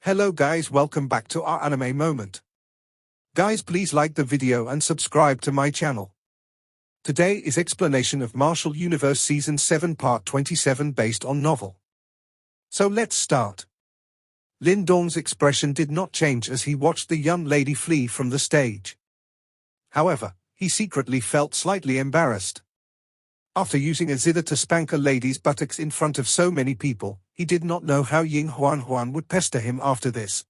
Hello guys, welcome back to our anime moment. Guys, please like the video and subscribe to my channel. Today is explanation of Martial Universe Season 7 Part 27 based on novel. So let's start. Lin Dong's expression did not change as he watched the young lady flee from the stage. However, he secretly felt slightly embarrassed. After using a zither to spank a lady's buttocks in front of so many people, he did not know how Ying Huan would pester him after this.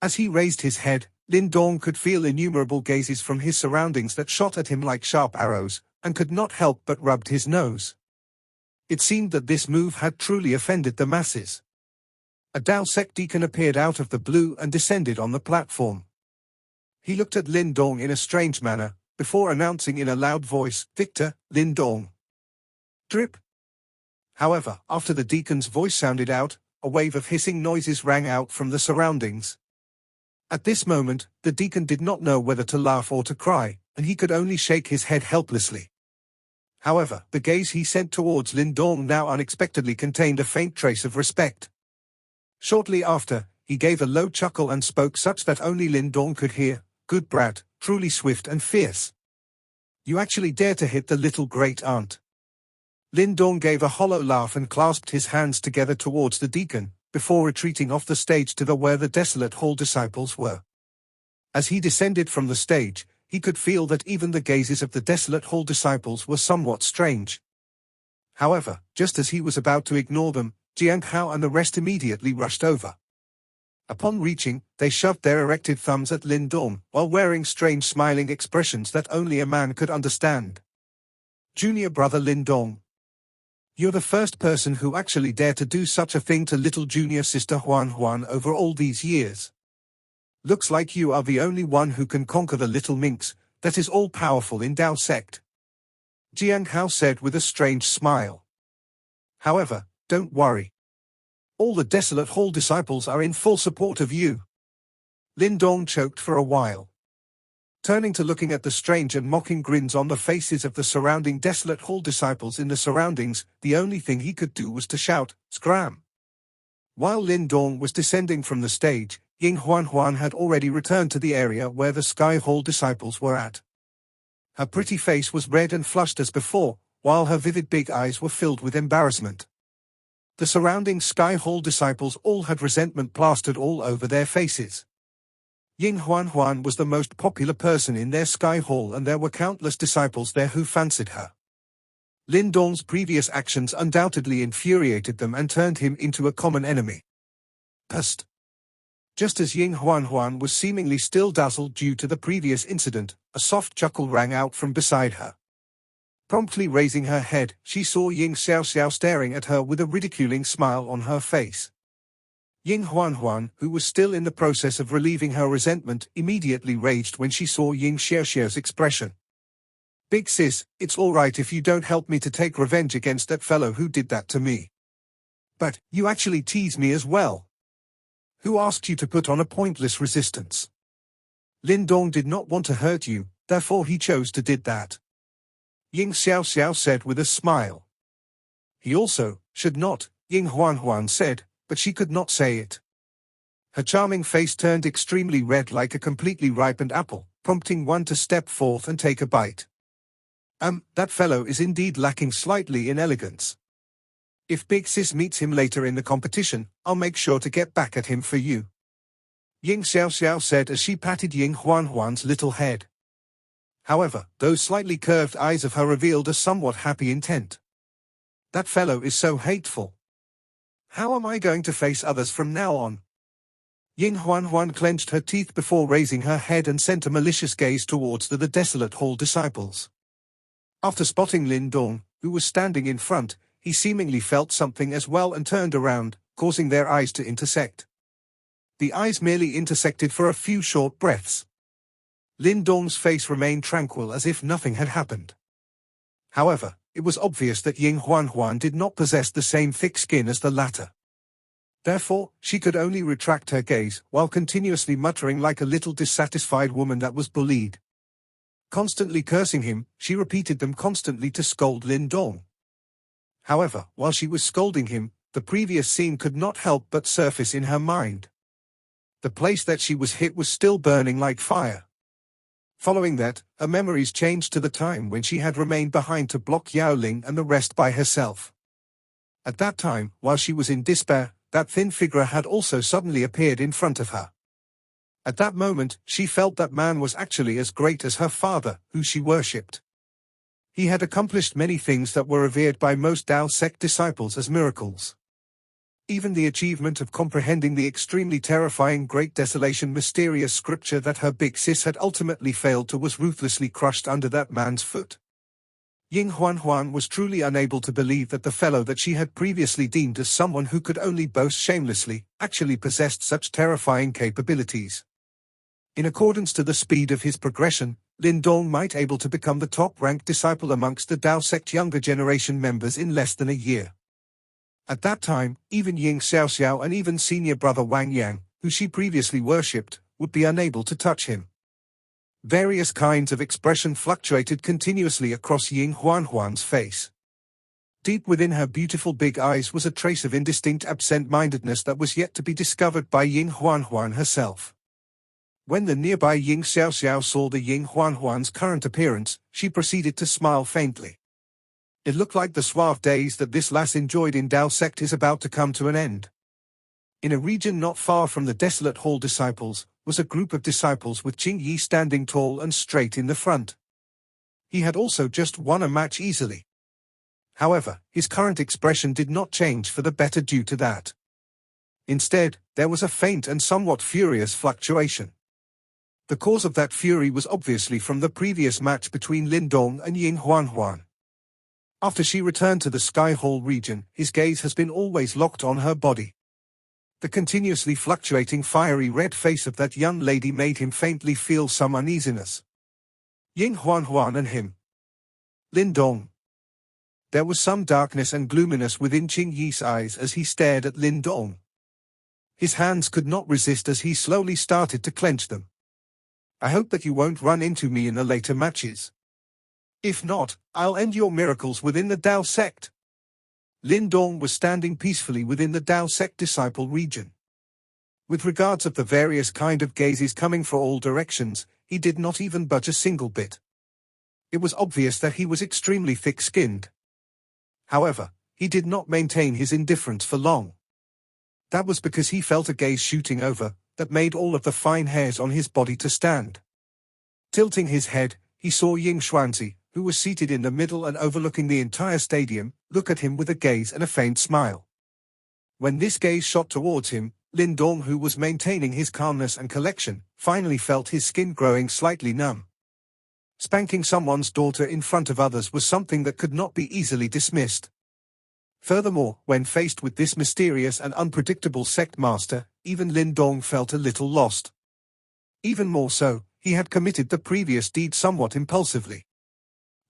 As he raised his head, Lin Dong could feel innumerable gazes from his surroundings that shot at him like sharp arrows, and could not help but rubbed his nose. It seemed that this move had truly offended the masses. A Dao sect deacon appeared out of the blue and descended on the platform. He looked at Lin Dong in a strange manner, before announcing in a loud voice, "Victor, Lin Dong." Drip. However, after the deacon's voice sounded out, a wave of hissing noises rang out from the surroundings. At this moment, the deacon did not know whether to laugh or to cry, and he could only shake his head helplessly. However, the gaze he sent towards Lin Dong now unexpectedly contained a faint trace of respect. Shortly after, he gave a low chuckle and spoke such that only Lin Dong could hear, "Good brat, truly swift and fierce. You actually dare to hit the little great-aunt." Lin Dong gave a hollow laugh and clasped his hands together towards the deacon, before retreating off the stage to where the desolate hall disciples were. As he descended from the stage, he could feel that even the gazes of the desolate hall disciples were somewhat strange. However, just as he was about to ignore them, Jiang Hao and the rest immediately rushed over. Upon reaching, they shoved their erected thumbs at Lin Dong, while wearing strange smiling expressions that only a man could understand. "Junior brother Lin Dong. You're the first person who actually dared to do such a thing to little junior sister Huan over all these years. Looks like you are the only one who can conquer the little minx that is all-powerful in Dao sect," Jiang Hao said with a strange smile. "However, don't worry. All the desolate hall disciples are in full support of you." Lin Dong choked for a while. Turning to looking at the strange and mocking grins on the faces of the surrounding desolate hall disciples in the surroundings, the only thing he could do was to shout, "Scram!" While Lin Dong was descending from the stage, Ying Huan had already returned to the area where the Sky Hall disciples were at. Her pretty face was red and flushed as before, while her vivid big eyes were filled with embarrassment. The surrounding Sky Hall disciples all had resentment plastered all over their faces. Ying Huan was the most popular person in their Sky Hall, and there were countless disciples there who fancied her. Lin Dong's previous actions undoubtedly infuriated them and turned him into a common enemy. Psst. Just as Ying Huan was seemingly still dazzled due to the previous incident, a soft chuckle rang out from beside her. Promptly raising her head, she saw Ying Xiao staring at her with a ridiculing smile on her face. Ying Huan, who was still in the process of relieving her resentment, immediately raged when she saw Ying Xiao's expression. "Big sis, it's alright if you don't help me to take revenge against that fellow who did that to me. But, you actually tease me as well. Who asked you to put on a pointless resistance? Lin Dong did not want to hurt you, therefore he chose to did that," Ying Xiao said with a smile. "He also should not," Ying Huan said, but she could not say it. Her charming face turned extremely red like a completely ripened apple, prompting one to step forth and take a bite. That fellow is indeed lacking slightly in elegance. If Big Sis meets him later in the competition, I'll make sure to get back at him for you," Ying Xiao said as she patted Ying Huan's little head. However, those slightly curved eyes of her revealed a somewhat happy intent. "That fellow is so hateful. How am I going to face others from now on?" Ying Huan clenched her teeth before raising her head and sent a malicious gaze towards the desolate hall disciples. After spotting Lin Dong, who was standing in front, he seemingly felt something as well and turned around, causing their eyes to intersect. The eyes merely intersected for a few short breaths. Lin Dong's face remained tranquil as if nothing had happened. However, it was obvious that Ying Huan did not possess the same thick skin as the latter. Therefore, she could only retract her gaze, while continuously muttering like a little dissatisfied woman that was bullied. Constantly cursing him, she repeated them constantly to scold Lin Dong. However, while she was scolding him, the previous scene could not help but surface in her mind. The place that she was hit was still burning like fire. Following that, her memories changed to the time when she had remained behind to block Yao Ling and the rest by herself. At that time, while she was in despair, that thin figure had also suddenly appeared in front of her. At that moment, she felt that man was actually as great as her father, who she worshipped. He had accomplished many things that were revered by most Tao sect disciples as miracles. Even the achievement of comprehending the extremely terrifying Great Desolation mysterious scripture that her big sis had ultimately failed to was ruthlessly crushed under that man's foot. Ying Huan was truly unable to believe that the fellow that she had previously deemed as someone who could only boast shamelessly, actually possessed such terrifying capabilities. In accordance to the speed of his progression, Lin Dong might able to become the top-ranked disciple amongst the Tao sect younger generation members in less than a year. At that time, even Ying Xiaoxiao and even senior brother Wang Yang, who she previously worshipped, would be unable to touch him. Various kinds of expression fluctuated continuously across Ying Huan's face. Deep within her beautiful big eyes was a trace of indistinct absent-mindedness that was yet to be discovered by Ying Huan herself. When the nearby Ying Xiaoxiao saw the Ying Huan's current appearance, she proceeded to smile faintly. It looked like the suave days that this lass enjoyed in Tao sect is about to come to an end. In a region not far from the desolate hall disciples, was a group of disciples with Qing Yi standing tall and straight in the front. He had also just won a match easily. However, his current expression did not change for the better due to that. Instead, there was a faint and somewhat furious fluctuation. The cause of that fury was obviously from the previous match between Lin Dong and Ying Huan. After she returned to the Sky Hall region, his gaze has been always locked on her body. The continuously fluctuating fiery red face of that young lady made him faintly feel some uneasiness. Ying Huan and him. Lin Dong. There was some darkness and gloominess within Qing Yi's eyes as he stared at Lin Dong. His hands could not resist as he slowly started to clench them. I hope that you won't run into me in the later matches. If not, I'll end your miracles within the Tao sect. Lin Dong was standing peacefully within the Tao sect disciple region. With regards of the various kind of gazes coming from all directions, he did not even budge a single bit. It was obvious that he was extremely thick-skinned. However, he did not maintain his indifference for long. That was because he felt a gaze shooting over, that made all of the fine hairs on his body to stand. Tilting his head, he saw Ying Xuanzi, who was seated in the middle and overlooking the entire stadium, look at him with a gaze and a faint smile. When this gaze shot towards him, Lin Dong, who was maintaining his calmness and collection, finally felt his skin growing slightly numb. Spanking someone's daughter in front of others was something that could not be easily dismissed. Furthermore, when faced with this mysterious and unpredictable sect master, even Lin Dong felt a little lost. Even more so, he had committed the previous deed somewhat impulsively.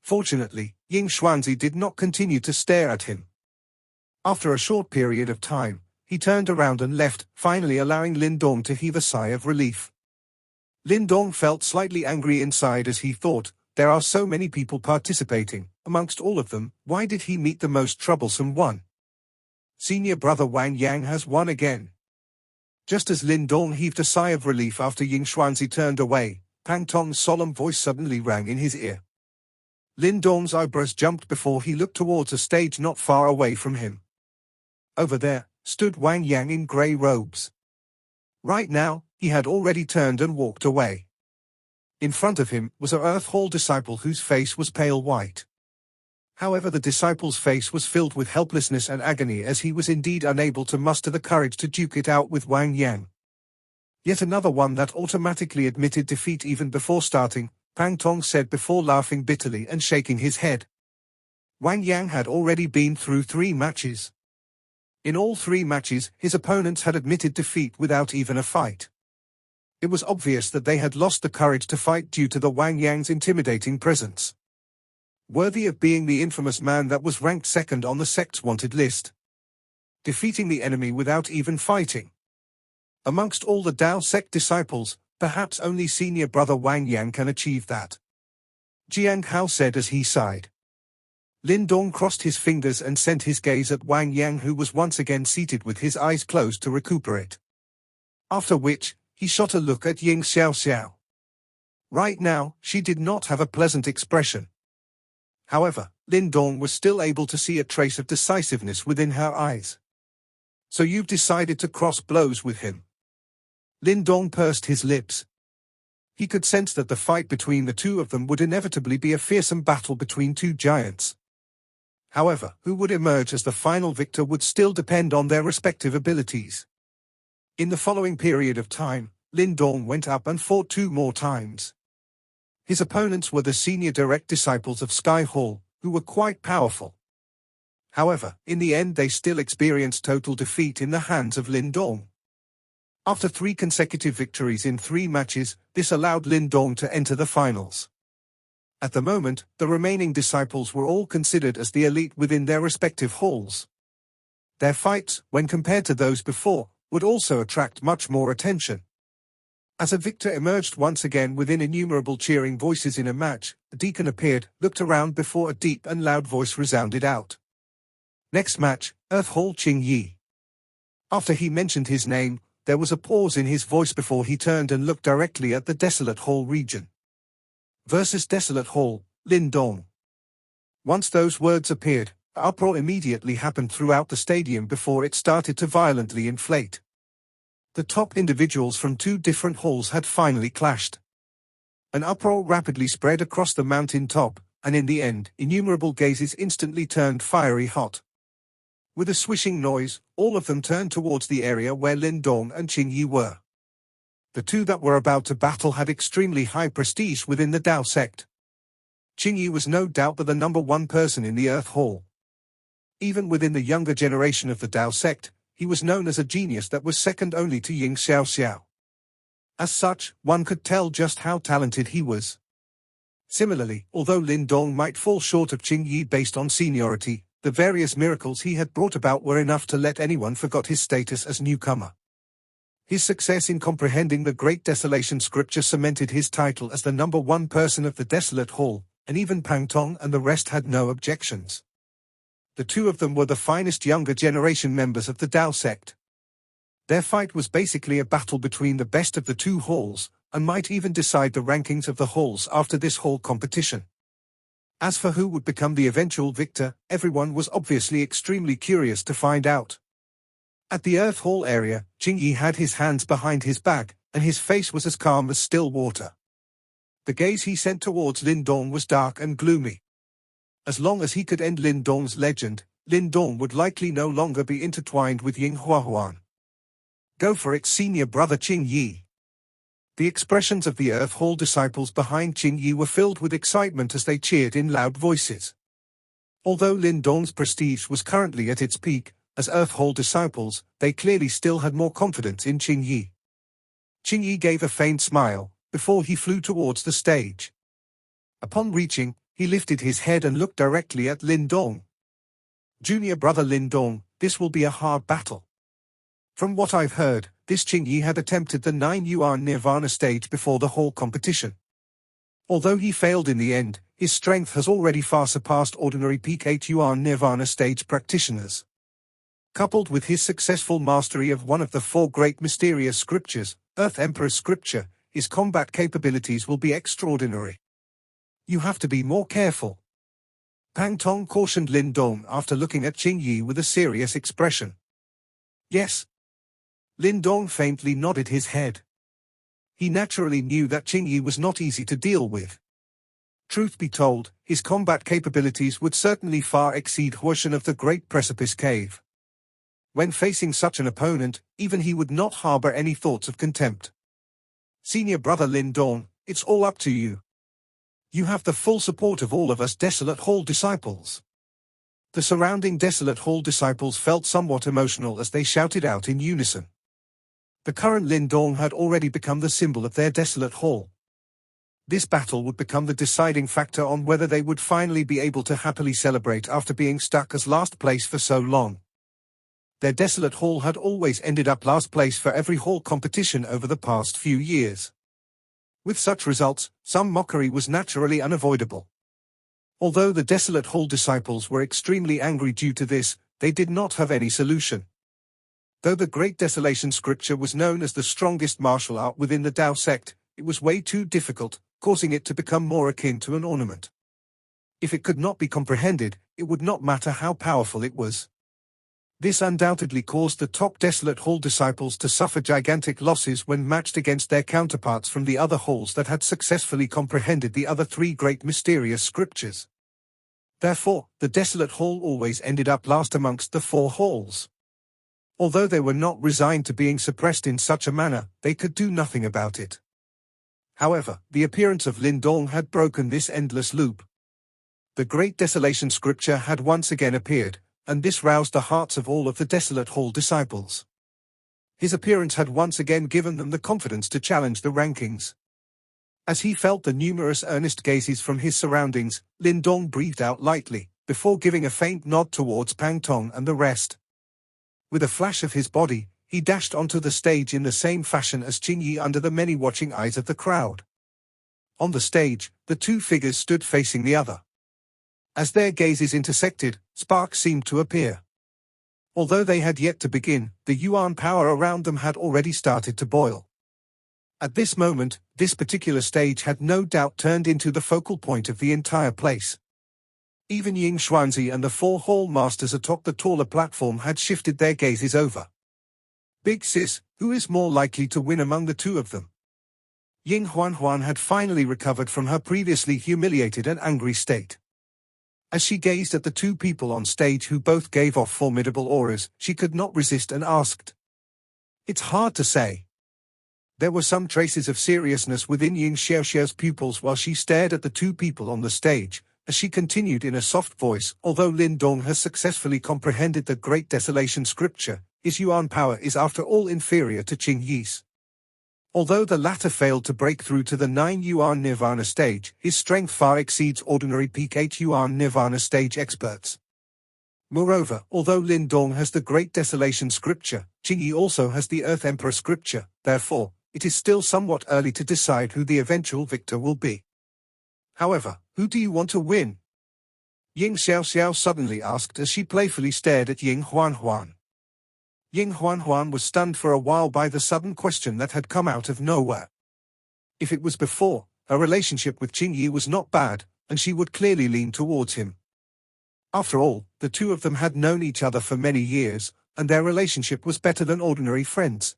Fortunately, Ying Xuanzi did not continue to stare at him. After a short period of time, he turned around and left, finally allowing Lin Dong to heave a sigh of relief. Lin Dong felt slightly angry inside as he thought, there are so many people participating, amongst all of them, why did he meet the most troublesome one? Senior brother Wang Yang has won again. Just as Lin Dong heaved a sigh of relief after Ying Xuanzi turned away, Pang Tong's solemn voice suddenly rang in his ear. Lin Dong's eyebrows jumped before he looked towards a stage not far away from him. Over there, stood Wang Yang in grey robes. Right now, he had already turned and walked away. In front of him was a Earth Hall disciple whose face was pale white. However, the disciple's face was filled with helplessness and agony as he was indeed unable to muster the courage to duke it out with Wang Yang. Yet another one that automatically admitted defeat even before starting, Pang Tong said before laughing bitterly and shaking his head. Wang Yang had already been through 3 matches. In all 3 matches, his opponents had admitted defeat without even a fight. It was obvious that they had lost the courage to fight due to the Wang Yang's intimidating presence. Worthy of being the infamous man that was ranked second on the sect's wanted list. Defeating the enemy without even fighting. Amongst all the Tao sect disciples, perhaps only senior brother Wang Yang can achieve that. Jiang Hao said as he sighed. Lin Dong crossed his fingers and sent his gaze at Wang Yang, who was once again seated with his eyes closed to recuperate. After which, he shot a look at Ying Xiaoxiao. Right now, she did not have a pleasant expression. However, Lin Dong was still able to see a trace of decisiveness within her eyes. So you've decided to cross blows with him? Lin Dong pursed his lips. He could sense that the fight between the two of them would inevitably be a fearsome battle between two giants. However, who would emerge as the final victor would still depend on their respective abilities. In the following period of time, Lin Dong went up and fought 2 more times. His opponents were the senior direct disciples of Sky Hall, who were quite powerful. However, in the end they still experienced total defeat in the hands of Lin Dong. After 3 consecutive victories in 3 matches, this allowed Lin Dong to enter the finals. At the moment, the remaining disciples were all considered as the elite within their respective halls. Their fights, when compared to those before, would also attract much more attention. As a victor emerged once again within innumerable cheering voices in a match, the deacon appeared, looked around before a deep and loud voice resounded out. Next match, Earth Hall Qing Yi. After he mentioned his name, there was a pause in his voice before he turned and looked directly at the Desolate Hall region. Versus Desolate Hall, Lin Dong. Once those words appeared, an uproar immediately happened throughout the stadium before it started to violently inflate. The top individuals from 2 different halls had finally clashed. An uproar rapidly spread across the mountain top, and in the end, innumerable gazes instantly turned fiery hot. With a swishing noise, all of them turned towards the area where Lin Dong and Qing Yi were. The 2 that were about to battle had extremely high prestige within the Dao sect. Qing Yi was no doubt the number 1 person in the Earth Hall. Even within the younger generation of the Dao sect, he was known as a genius that was second only to Ying Xiaoxiao. As such, one could tell just how talented he was. Similarly, although Lin Dong might fall short of Qing Yi based on seniority, the various miracles he had brought about were enough to let anyone forget his status as newcomer. His success in comprehending the Great Desolation scripture cemented his title as the number 1 person of the Desolate Hall, and even Pang Tong and the rest had no objections. The 2 of them were the finest younger generation members of the Dao sect. Their fight was basically a battle between the best of the 2 halls, and might even decide the rankings of the halls after this hall competition. As for who would become the eventual victor, everyone was obviously extremely curious to find out. At the Earth Hall area, Qing Yi had his hands behind his back, and his face was as calm as still water. The gaze he sent towards Lin Dong was dark and gloomy. As long as he could end Lin Dong's legend, Lin Dong would likely no longer be intertwined with Ying Huahuan. Go for it, senior brother Qing Yi. The expressions of the Earth Hall disciples behind Qing Yi were filled with excitement as they cheered in loud voices. Although Lin Dong's prestige was currently at its peak, as Earth Hall disciples, they clearly still had more confidence in Qing Yi. Qing Yi gave a faint smile, before he flew towards the stage. Upon reaching, he lifted his head and looked directly at Lin Dong. Junior brother Lin Dong, this will be a hard battle. From what I've heard, this Qing Yi had attempted the 9 Yuan Nirvana stage before the hall competition. Although he failed in the end, his strength has already far surpassed ordinary peak 8 Yuan Nirvana stage practitioners. Coupled with his successful mastery of one of the 4 great mysterious scriptures, Earth Emperor's scripture, his combat capabilities will be extraordinary. You have to be more careful. Pang Tong cautioned Lin Dong after looking at Qing Yi with a serious expression. Yes. Lin Dong faintly nodded his head. He naturally knew that Qing Yi was not easy to deal with. Truth be told, his combat capabilities would certainly far exceed Huoshan of the Great Precipice Cave. When facing such an opponent, even he would not harbor any thoughts of contempt. Senior brother Lin Dong, it's all up to you. You have the full support of all of us Desolate Hall disciples. The surrounding Desolate Hall disciples felt somewhat emotional as they shouted out in unison. The current Lin Dong had already become the symbol of their Desolate Hall. This battle would become the deciding factor on whether they would finally be able to happily celebrate after being stuck as last place for so long. Their Desolate Hall had always ended up last place for every hall competition over the past few years. With such results, some mockery was naturally unavoidable. Although the Desolate Hall disciples were extremely angry due to this, they did not have any solution. Though the Great Desolation scripture was known as the strongest martial art within the Tao sect, it was way too difficult, causing it to become more akin to an ornament. If it could not be comprehended, it would not matter how powerful it was. This undoubtedly caused the top Desolate Hall disciples to suffer gigantic losses when matched against their counterparts from the other halls that had successfully comprehended the other three great mysterious scriptures. Therefore, the Desolate Hall always ended up last amongst the four halls. Although they were not resigned to being suppressed in such a manner, they could do nothing about it. However, the appearance of Lin Dong had broken this endless loop. The Great Desolation scripture had once again appeared, and this roused the hearts of all of the Desolate Hall disciples. His appearance had once again given them the confidence to challenge the rankings. As he felt the numerous earnest gazes from his surroundings, Lin Dong breathed out lightly, before giving a faint nod towards Pang Tong and the rest. With a flash of his body, he dashed onto the stage in the same fashion as Qing Yi under the many watching eyes of the crowd. On the stage, the two figures stood facing the other. As their gazes intersected, sparks seemed to appear. Although they had yet to begin, the yuan power around them had already started to boil. At this moment, this particular stage had no doubt turned into the focal point of the entire place. Even Ying Xuanzi and the four hall masters atop the taller platform had shifted their gazes over. Big Sis, who is more likely to win among the two of them? Ying Huan had finally recovered from her previously humiliated and angry state. As she gazed at the two people on stage who both gave off formidable auras, she could not resist and asked. It's hard to say. There were some traces of seriousness within Ying Xiaoxiao's pupils while she stared at the two people on the stage, as she continued in a soft voice, although Lin Dong has successfully comprehended the Great Desolation scripture, his yuan power is after all inferior to Qing Yi's. Although the latter failed to break through to the 9 yuan nirvana stage, his strength far exceeds ordinary peak 8 yuan nirvana stage experts. Moreover, although Lin Dong has the Great Desolation scripture, Qing Yi also has the Earth Emperor scripture, therefore, it is still somewhat early to decide who the eventual victor will be. However, who do you want to win? Ying Xiaoxiao suddenly asked as she playfully stared at Ying Huan. Ying Huan was stunned for a while by the sudden question that had come out of nowhere. If it was before, her relationship with Qing Yi was not bad, and she would clearly lean towards him. After all, the two of them had known each other for many years, and their relationship was better than ordinary friends.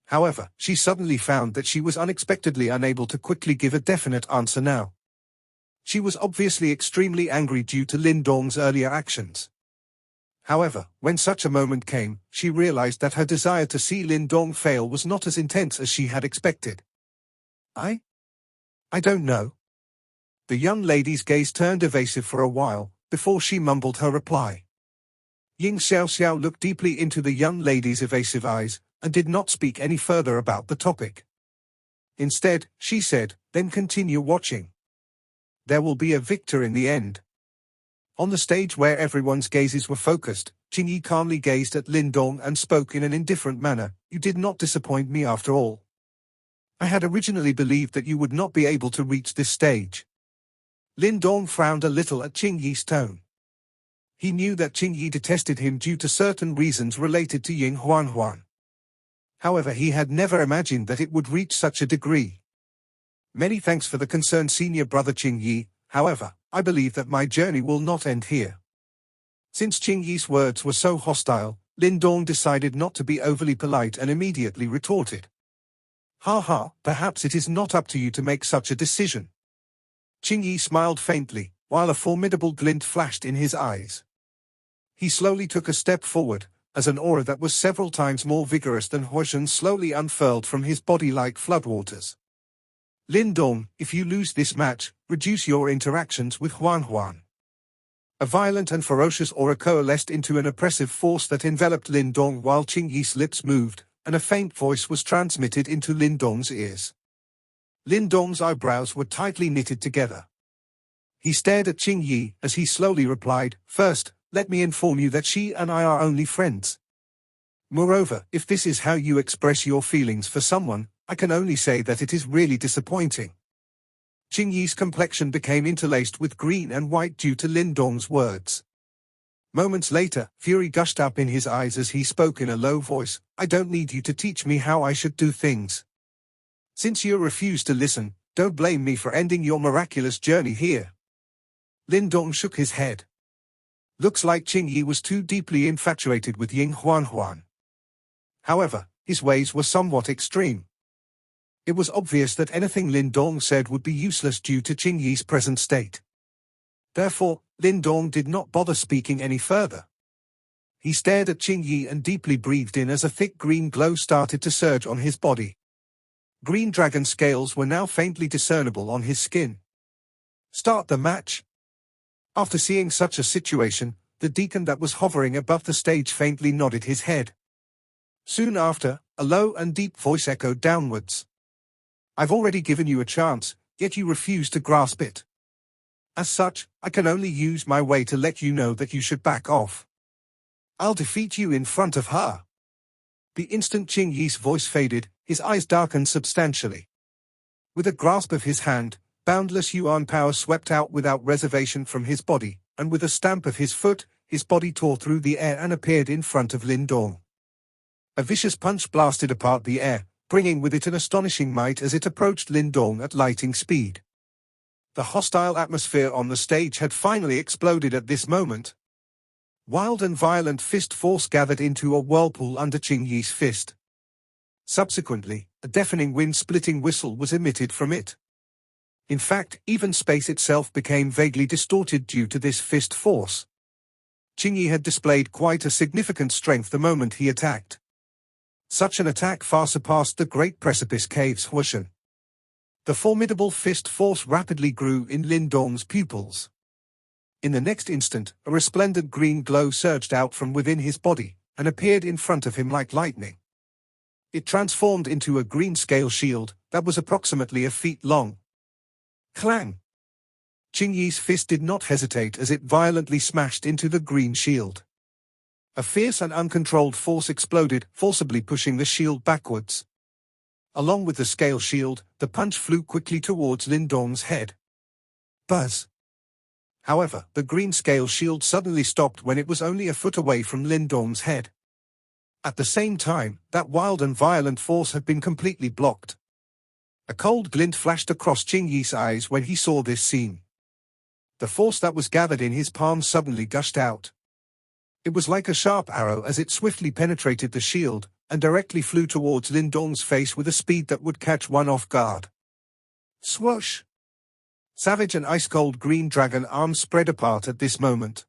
However, she suddenly found that she was unexpectedly unable to quickly give a definite answer now. She was obviously extremely angry due to Lin Dong's earlier actions. However, when such a moment came, she realized that her desire to see Lin Dong fail was not as intense as she had expected. I don't know. The young lady's gaze turned evasive for a while, before she mumbled her reply. Ying Xiaoxiao looked deeply into the young lady's evasive eyes, and did not speak any further about the topic. Instead, she said, then continue watching. There will be a victor in the end. On the stage where everyone's gazes were focused, Qing Yi calmly gazed at Lin Dong and spoke in an indifferent manner. You did not disappoint me after all. I had originally believed that you would not be able to reach this stage. Lin Dong frowned a little at Qing Yi's tone. He knew that Qing Yi detested him due to certain reasons related to Ying Huan. However, he had never imagined that it would reach such a degree. Many thanks for the concern, senior brother Qing Yi. However, I believe that my journey will not end here. Since Qing Yi's words were so hostile, Lin Dong decided not to be overly polite and immediately retorted. Perhaps it is not up to you to make such a decision. Qing Yi smiled faintly, while a formidable glint flashed in his eyes. He slowly took a step forward, as an aura that was several times more vigorous than Huoshen's slowly unfurled from his body like floodwaters. Lin Dong, if you lose this match, reduce your interactions with Huan. A violent and ferocious aura coalesced into an oppressive force that enveloped Lin Dong while Qing Yi's lips moved, and a faint voice was transmitted into Lin Dong's ears. Lin Dong's eyebrows were tightly knitted together. He stared at Qing Yi as he slowly replied, First, let me inform you that she and I are only friends. Moreover, if this is how you express your feelings for someone, I can only say that it is really disappointing. Qing Yi's complexion became interlaced with green and white due to Lin Dong's words. Moments later, fury gushed up in his eyes as he spoke in a low voice. I don't need you to teach me how I should do things. Since you refuse to listen, don't blame me for ending your miraculous journey here. Lin Dong shook his head. Looks like Qing Yi was too deeply infatuated with Ying Huan. However, his ways were somewhat extreme. It was obvious that anything Lin Dong said would be useless due to Qing Yi's present state. Therefore, Lin Dong did not bother speaking any further. He stared at Qing Yi and deeply breathed in as a thick green glow started to surge on his body. Green dragon scales were now faintly discernible on his skin. Start the match. After seeing such a situation, the deacon that was hovering above the stage faintly nodded his head. Soon after, a low and deep voice echoed downwards. I've already given you a chance, yet you refuse to grasp it. As such, I can only use my way to let you know that you should back off. I'll defeat you in front of her. The instant Qing Yi's voice faded, his eyes darkened substantially. With a grasp of his hand, boundless yuan power swept out without reservation from his body, and with a stamp of his foot, his body tore through the air and appeared in front of Lin Dong. A vicious punch blasted apart the air, bringing with it an astonishing might as it approached Lin Dong at lightning speed. The hostile atmosphere on the stage had finally exploded at this moment. Wild and violent fist force gathered into a whirlpool under Qing Yi's fist. Subsequently, a deafening wind-splitting whistle was emitted from it. In fact, even space itself became vaguely distorted due to this fist force. Qing Yi had displayed quite a significant strength the moment he attacked. Such an attack far surpassed the Great Precipice Cave's Huishan. The formidable fist force rapidly grew in Lin Dong's pupils. In the next instant, a resplendent green glow surged out from within his body, and appeared in front of him like lightning. It transformed into a green scale shield, that was approximately a feet long. Clang! Qing Yi's fist did not hesitate as it violently smashed into the green shield. A fierce and uncontrolled force exploded, forcibly pushing the shield backwards. Along with the scale shield, the punch flew quickly towards Lin Dong's head. Buzz! However, the green scale shield suddenly stopped when it was only a foot away from Lin Dong's head. At the same time, that wild and violent force had been completely blocked. A cold glint flashed across Qing Yi's eyes when he saw this scene. The force that was gathered in his palm suddenly gushed out. It was like a sharp arrow as it swiftly penetrated the shield, and directly flew towards Lin Dong's face with a speed that would catch one off guard. Swoosh! Savage and ice-cold green dragon arms spread apart at this moment.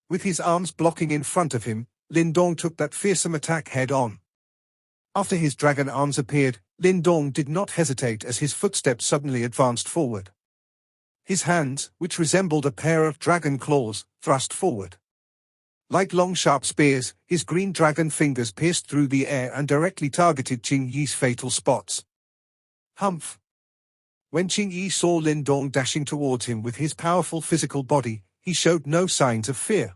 With his arms blocking in front of him, Lin Dong took that fearsome attack head-on. After his dragon arms appeared, Lin Dong did not hesitate as his footsteps suddenly advanced forward. His hands, which resembled a pair of dragon claws, thrust forward. Like long sharp spears, his green dragon fingers pierced through the air and directly targeted Qing Yi's fatal spots. Humph! When Qing Yi saw Lin Dong dashing towards him with his powerful physical body, he showed no signs of fear.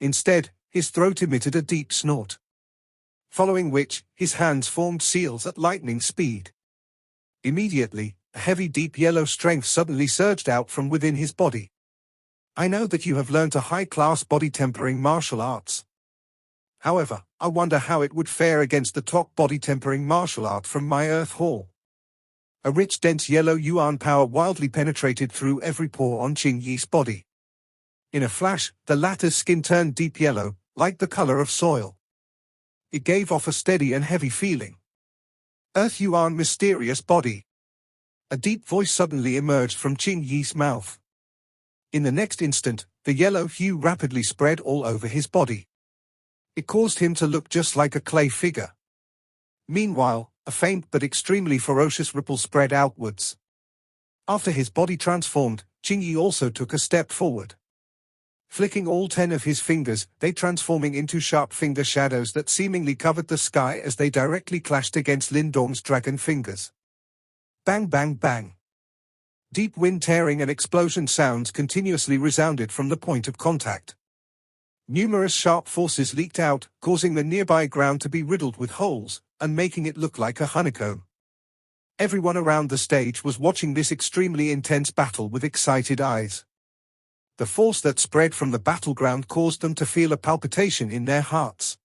Instead, his throat emitted a deep snort. Following which, his hands formed seals at lightning speed. Immediately, a heavy deep yellow strength suddenly surged out from within his body. I know that you have learned a high-class body-tempering martial arts. However, I wonder how it would fare against the top body-tempering martial art from my Earth Hall. A rich dense yellow yuan power wildly penetrated through every pore on Qing Yi's body. In a flash, the latter's skin turned deep yellow, like the color of soil. It gave off a steady and heavy feeling. Earth Yuan mysterious body. A deep voice suddenly emerged from Qing Yi's mouth. In the next instant, the yellow hue rapidly spread all over his body. It caused him to look just like a clay figure. Meanwhile, a faint but extremely ferocious ripple spread outwards. After his body transformed, Qing Yi also took a step forward. Flicking all 10 of his fingers, they transforming into sharp finger shadows that seemingly covered the sky as they directly clashed against Lin Dong's dragon fingers. Bang bang bang. Deep wind tearing and explosion sounds continuously resounded from the point of contact. Numerous sharp forces leaked out, causing the nearby ground to be riddled with holes, and making it look like a honeycomb. Everyone around the stage was watching this extremely intense battle with excited eyes. The force that spread from the battleground caused them to feel a palpitation in their hearts.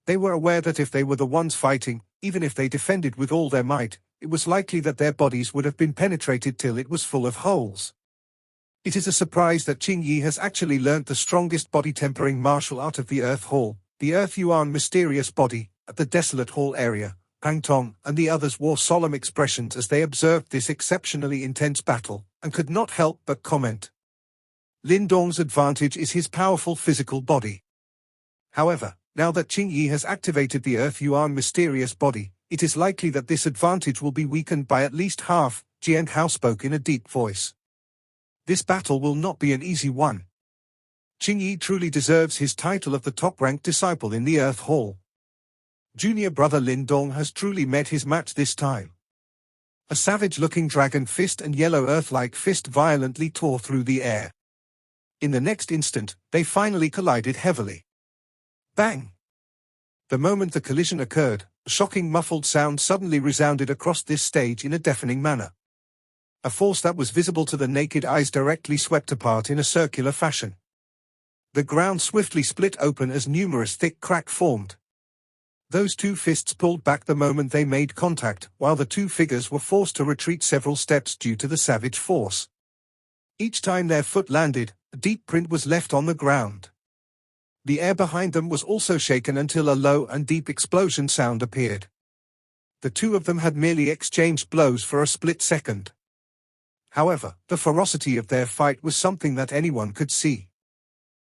They were aware that if they were the ones fighting, even if they defended with all their might, it was likely that their bodies would have been penetrated till it was full of holes. It is a surprise that Qing Yi has actually learnt the strongest body-tempering martial art of the Earth Hall, the Earth Yuan mysterious body, at the desolate hall area. Pang Tong and the others wore solemn expressions as they observed this exceptionally intense battle, and could not help but comment. Lin Dong's advantage is his powerful physical body. However, now that Qing Yi has activated the Earth Yuan mysterious body, it is likely that this advantage will be weakened by at least half. Jian Hao spoke in a deep voice. This battle will not be an easy one. Qing Yi truly deserves his title of the top-ranked disciple in the Earth Hall. Junior brother Lin Dong has truly met his match this time. A savage-looking dragon fist and yellow earth-like fist violently tore through the air. In the next instant, they finally collided heavily. Bang! The moment the collision occurred, a shocking muffled sound suddenly resounded across this stage in a deafening manner. A force that was visible to the naked eyes directly swept apart in a circular fashion. The ground swiftly split open as numerous thick cracks formed. Those two fists pulled back the moment they made contact, while the two figures were forced to retreat several steps due to the savage force. Each time their foot landed, a deep print was left on the ground. The air behind them was also shaken until a low and deep explosion sound appeared. The two of them had merely exchanged blows for a split second. However, the ferocity of their fight was something that anyone could see.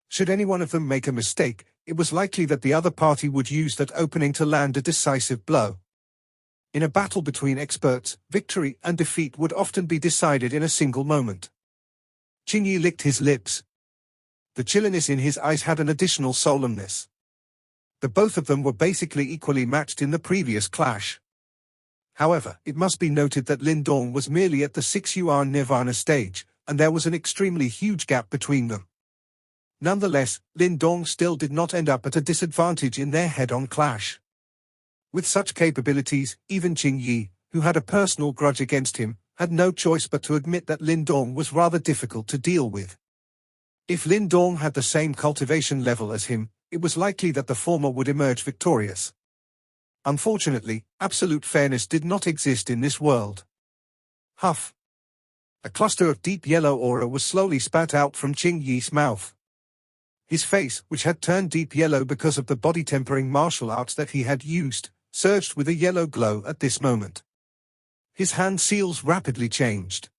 Should any one of them make a mistake, it was likely that the other party would use that opening to land a decisive blow. In a battle between experts, victory and defeat would often be decided in a single moment. Qing Yi licked his lips. The chilliness in his eyes had an additional solemnness. The both of them were basically equally matched in the previous clash. However, it must be noted that Lin Dong was merely at the 6 Yuan Nirvana stage, and there was an extremely huge gap between them. Nonetheless, Lin Dong still did not end up at a disadvantage in their head-on clash. With such capabilities, even Qing Yi, who had a personal grudge against him, had no choice but to admit that Lin Dong was rather difficult to deal with. If Lin Dong had the same cultivation level as him, it was likely that the former would emerge victorious. Unfortunately, absolute fairness did not exist in this world. Huff! A cluster of deep yellow aura was slowly spat out from Qing Yi's mouth. His face, which had turned deep yellow because of the body-tempering martial arts that he had used, surged with a yellow glow at this moment. His hand seals rapidly changed.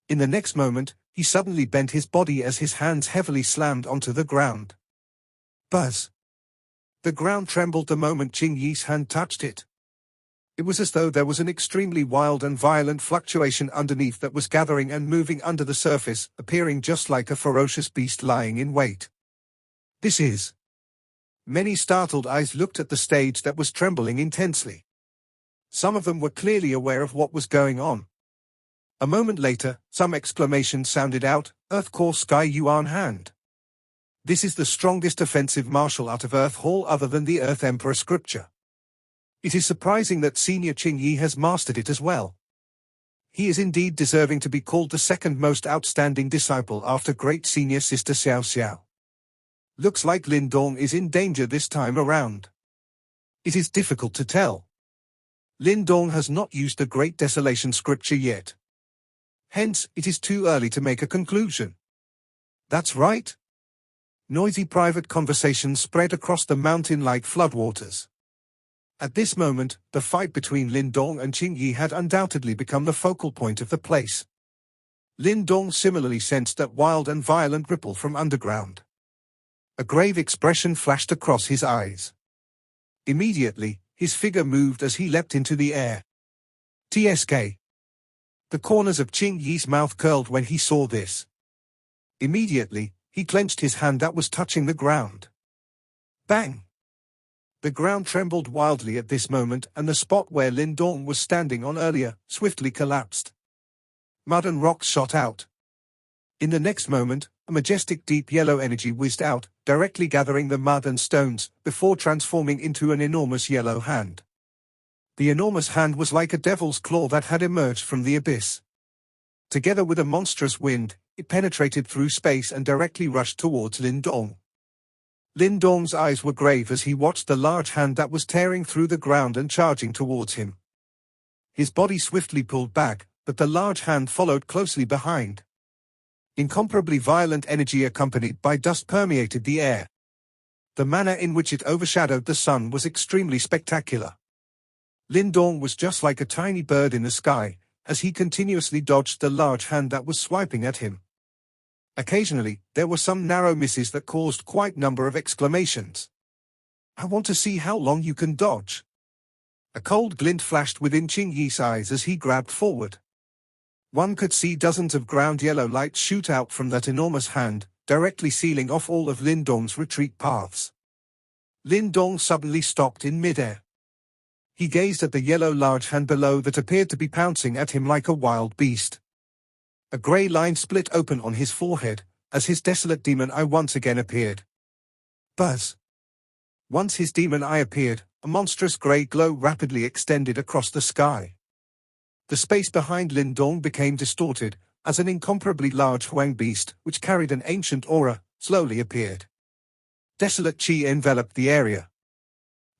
In the next moment, he suddenly bent his body as his hands heavily slammed onto the ground. Buzz! The ground trembled the moment Qing Yi's hand touched it. It was as though there was an extremely wild and violent fluctuation underneath that was gathering and moving under the surface, appearing just like a ferocious beast lying in wait. This is... Many startled eyes looked at the stage that was trembling intensely. Some of them were clearly aware of what was going on. A moment later, some exclamation sounded out, Earth Core Sky Yuan Hand. This is the strongest offensive martial art of Earth Hall other than the Earth Emperor scripture. It is surprising that senior Qing Yi has mastered it as well. He is indeed deserving to be called the second most outstanding disciple after great senior sister Xiao Xiao. Looks like Lin Dong is in danger this time around. It is difficult to tell. Lin Dong has not used the Great Desolation scripture yet. Hence, it is too early to make a conclusion. That's right. Noisy private conversations spread across the mountain like floodwaters. At this moment, the fight between Lin Dong and Qing Yi had undoubtedly become the focal point of the place. Lin Dong similarly sensed that wild and violent ripple from underground. A grave expression flashed across his eyes. Immediately, his figure moved as he leapt into the air. TSK. The corners of Qing Yi's mouth curled when he saw this. Immediately, he clenched his hand that was touching the ground. Bang! The ground trembled wildly at this moment, and the spot where Lin Dong was standing on earlier swiftly collapsed. Mud and rocks shot out. In the next moment, a majestic deep yellow energy whizzed out, directly gathering the mud and stones, before transforming into an enormous yellow hand. The enormous hand was like a devil's claw that had emerged from the abyss. Together with a monstrous wind, it penetrated through space and directly rushed towards Lin Dong. Lin Dong's eyes were grave as he watched the large hand that was tearing through the ground and charging towards him. His body swiftly pulled back, but the large hand followed closely behind. Incomparably violent energy accompanied by dust permeated the air. The manner in which it overshadowed the sun was extremely spectacular. Lin Dong was just like a tiny bird in the sky, as he continuously dodged the large hand that was swiping at him. Occasionally, there were some narrow misses that caused quite a number of exclamations. "I want to see how long you can dodge." A cold glint flashed within Qing Yi's eyes as he grabbed forward. One could see dozens of ground yellow lights shoot out from that enormous hand, directly sealing off all of Lin Dong's retreat paths. Lin Dong suddenly stopped in midair. He gazed at the yellow large hand below that appeared to be pouncing at him like a wild beast. A grey line split open on his forehead, as his desolate demon eye once again appeared. Buzz! Once his demon eye appeared, a monstrous grey glow rapidly extended across the sky. The space behind Lin Dong became distorted, as an incomparably large Huang beast, which carried an ancient aura, slowly appeared. Desolate chi enveloped the area.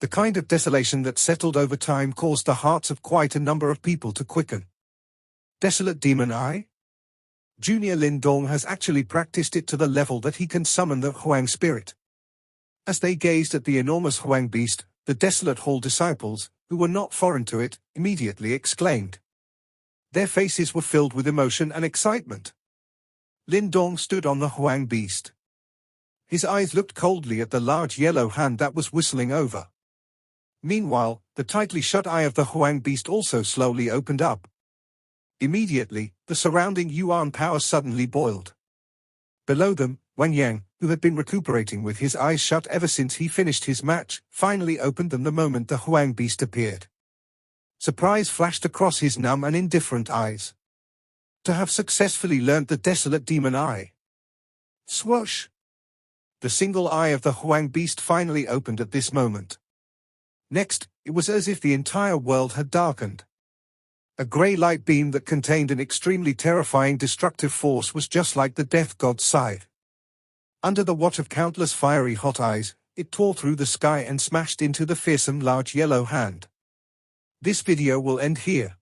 The kind of desolation that settled over time caused the hearts of quite a number of people to quicken. Desolate demon eye? Junior Lin Dong has actually practiced it to the level that he can summon the Huang spirit. As they gazed at the enormous Huang beast, the desolate hall disciples, who were not foreign to it, immediately exclaimed. Their faces were filled with emotion and excitement. Lin Dong stood on the Huang beast. His eyes looked coldly at the large yellow hand that was whistling over. Meanwhile, the tightly shut eye of the Huang beast also slowly opened up. Immediately, the surrounding yuan power suddenly boiled. Below them, Wang Yang, who had been recuperating with his eyes shut ever since he finished his match, finally opened them the moment the Huang beast appeared. Surprise flashed across his numb and indifferent eyes. To have successfully learnt the desolate demon eye. Swoosh! The single eye of the Huang beast finally opened at this moment. Next, it was as if the entire world had darkened. A grey light beam that contained an extremely terrifying destructive force was just like the death god's scythe. Under the watch of countless fiery hot eyes, it tore through the sky and smashed into the fearsome large yellow hand. This video will end here.